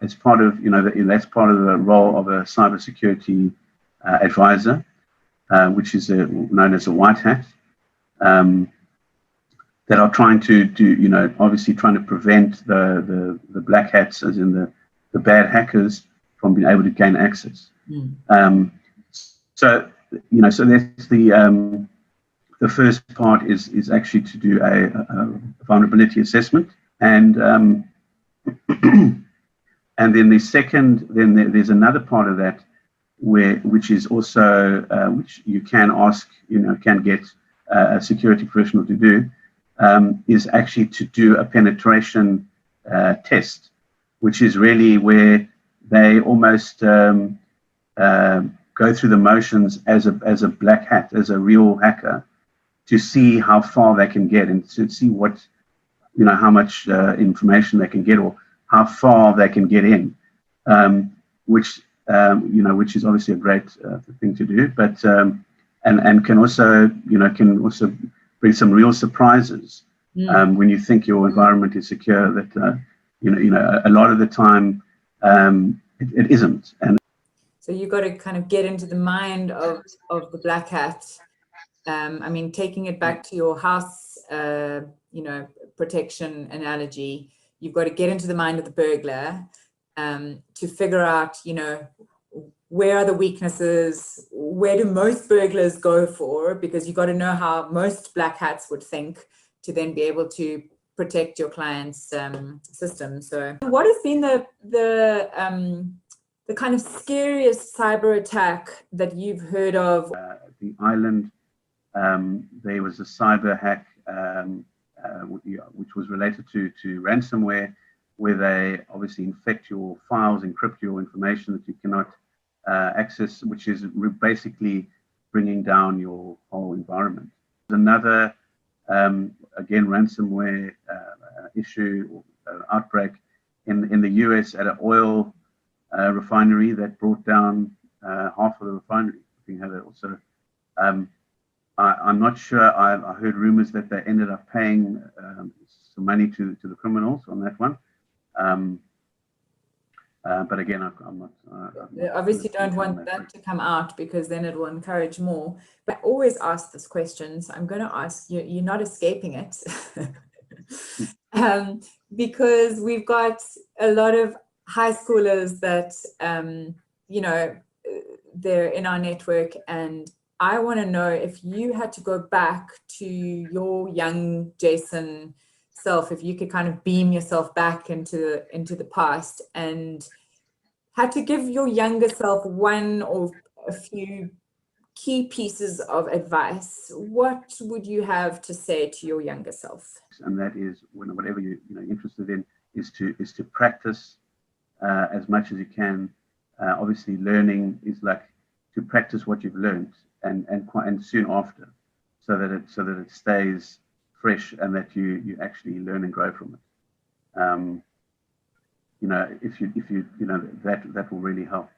as part of, that's part of the role of a cybersecurity advisor, which is known as a white hat, that are trying to do, obviously trying to prevent the black hats, as in the bad hackers, from being able to gain access. So that's the first part is actually to do a vulnerability assessment, and then the second, there's another part of that which is also which you can ask, can get a security professional to do, is actually to do a penetration test, which is really where they almost go through the motions as a black hat, as a real hacker, to see how far they can get and to see what, how much information they can get or how far they can get in, which is obviously a great thing to do, but and can also bring some real surprises when you think your environment is secure. That a lot of the time it isn't. And so you've got to kind of get into the mind of the black hat. I mean, taking it back to your house, protection analogy, you've got to get into the mind of the burglar to figure out, where are the weaknesses, where do most burglars go for, because you've got to know how most black hats would think to then be able to protect your client's system. So what has been the kind of scariest cyber attack that you've heard of? The island, there was a cyber hack which was related to ransomware, where they obviously infect your files, encrypt your information that you cannot access, which is basically bringing down your whole environment. Another, again, ransomware issue or outbreak in the US at an oil refinery that brought down half of the refinery. I think had it also. I'm not sure. I heard rumors that they ended up paying some money to the criminals on that one. But again, I'm not. Obviously, don't want that to come out, because then it will encourage more. But I always ask this question, so I'm going to ask you. You're not escaping it, because we've got a lot of high schoolers that they're in our network, and I want to know, if you had to go back to your young Jason self, if you could kind of beam yourself back into the past and had to give your younger self one or a few key pieces of advice, what would you have to say to your younger self? And that is, whatever you're interested in, is to practice as much as you can. Obviously, learning is like to practice what you've learned, and soon after, so that it stays fresh and that you actually learn and grow from it. If you that will really help.